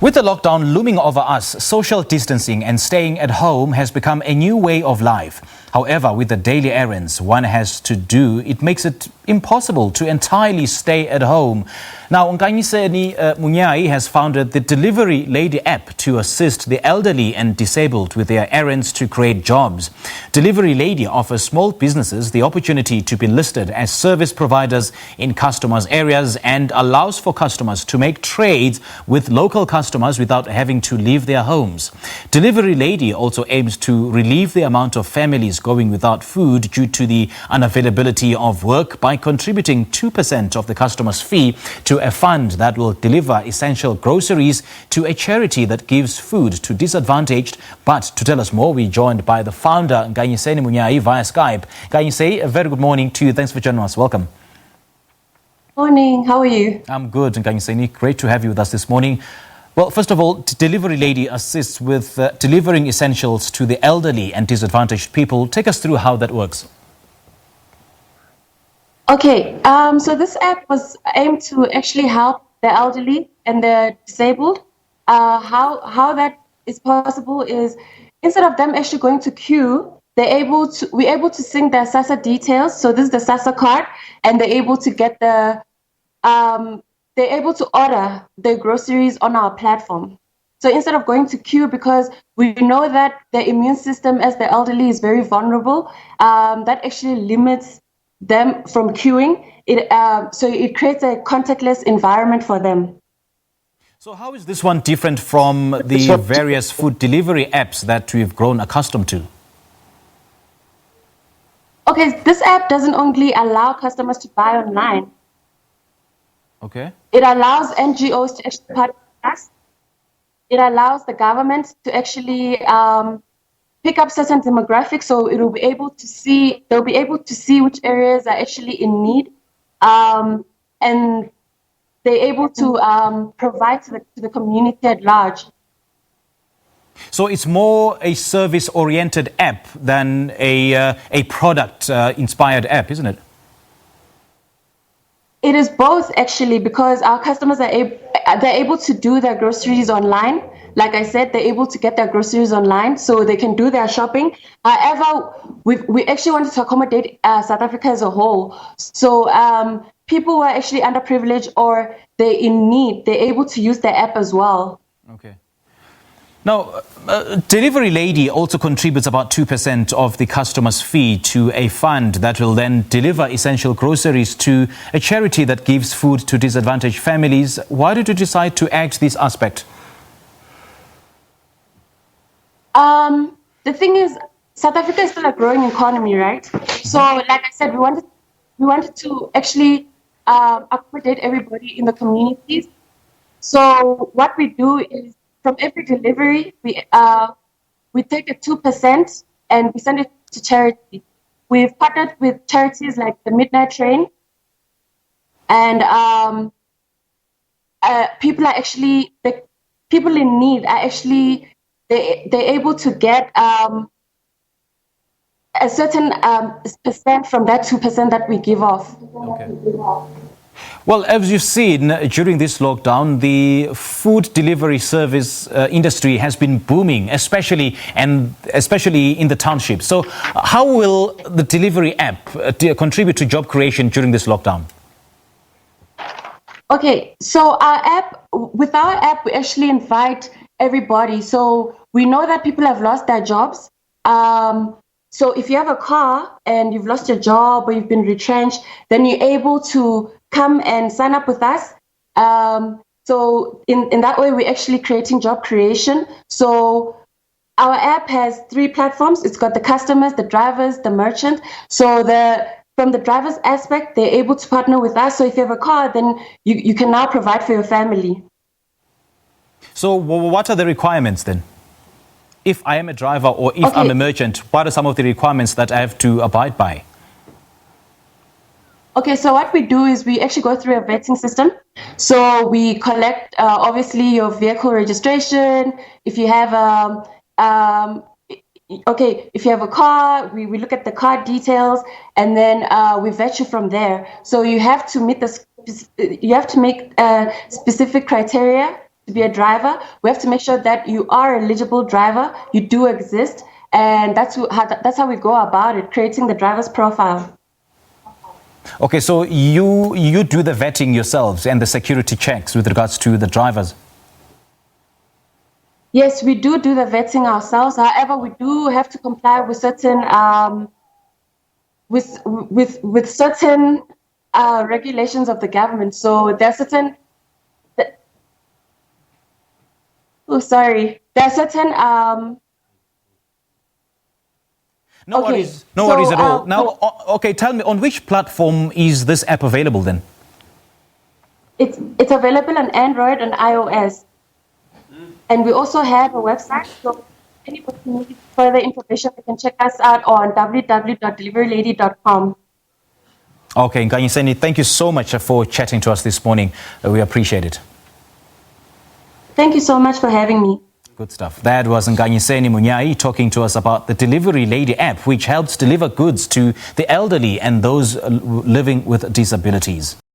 With the lockdown looming over us, social distancing and staying at home has become a new way of life. However, with the daily errands one has to do, it makes it impossible to entirely stay at home. Now, Nkanyiseni Munyai has founded the Delivery Lady app to assist the elderly and disabled with their errands to create jobs. Delivery Lady offers small businesses the opportunity to be listed as service providers in customers' areas and allows for customers to make trades with local customers without having to leave their homes. Delivery Lady also aims to relieve the amount of families going without food due to the unavailability of work by contributing 2% of the customer's fee to a fund that will deliver essential groceries to a charity that gives food to disadvantaged. But to tell us more, we're joined by the founder, Nkanyiseni Munyai, via Skype. Nkanyiseni, a very good morning to you. Thanks for joining us. Welcome. Morning. How are you? I'm good, Nkanyiseni. Great to have you with us this morning. Well, first of all, Delivery Lady assists with delivering essentials to the elderly and disadvantaged people. Take us through how that works. Okay, so this app was aimed to actually help the elderly and the disabled. How that is possible is instead of them actually going to queue, we're able to sync their SASA details. So this is the SASA card, and they're able to get they're able to order their groceries on our platform. So instead of going to queue, because we know that the immune system as the elderly is very vulnerable, that actually limits them from queuing. So it creates a contactless environment for them. So how is this one different from the various food delivery apps that we've grown accustomed to? Okay, this app doesn't only allow customers to buy online. Okay. It allows NGOs to actually partner with us. It allows the government to actually pick up certain demographics, so they'll be able to see which areas are actually in need, and they're able to provide to the community at large. So it's more a service-oriented app than a product-inspired app, isn't it? It is both, actually, because our customers they're able to do their groceries online. Like I said, they're able to get their groceries online, so they can do their shopping. However, we actually wanted to accommodate South Africa as a whole. So people who are actually underprivileged or they're in need, they're able to use the app as well. Okay. Now, Delivery Lady also contributes about 2% of the customer's fee to a fund that will then deliver essential groceries to a charity that gives food to disadvantaged families. Why did you decide to add this aspect? The thing is, South Africa is still a growing economy, right? So, like I said, we wanted to actually accommodate everybody in the communities. So, what we do is, from every delivery, we take a 2% and we send it to charity. We've partnered with charities like the Midnight Train, and people in need are actually they're able to get a certain percent from that 2% that we give off. Okay. Well, as you've seen, during this lockdown, the food delivery service industry has been booming, especially in the township. So how will the delivery app contribute to job creation during this lockdown? Okay, so with our app, we actually invite everybody. So we know that people have lost their jobs. So if you have a car and you've lost your job or you've been retrenched, then you're able to come and sign up with us. So in that way, we're actually creating job creation. So our app has 3 platforms. It's got the customers, the drivers, the merchant. So from the driver's aspect, they're able to partner with us. So if you have a car, then you can now provide for your family. So what are the requirements then? If I am a driver or if I'm a merchant, what are some of the requirements that I have to abide by? Okay, so what we do is we actually go through a vetting system. So we collect, obviously, your vehicle registration. If you have if you have a car, we look at the car details, and then we vet you from there. So you have to meet make specific criteria to be a driver, we have to make sure that you are an eligible driver, you do exist, and that's how we go about it, creating the driver's profile. Okay, so you do the vetting yourselves and the security checks with regards to the drivers? Yes, we do the vetting ourselves. However, we do have to comply with certain with certain regulations of the government. So there are certain. There are certain. No worries at all. Now, okay, tell me, on which platform is this app available then? It's available on Android and iOS. And we also have a website, so anybody needs further information, they can check us out on www.deliverylady.com. Okay, Nkanyiseni, thank you so much for chatting to us this morning. We appreciate it. Thank you so much for having me. Good stuff. That was Nkanyiseni Munyai talking to us about the Delivery Lady app, which helps deliver goods to the elderly and those living with disabilities.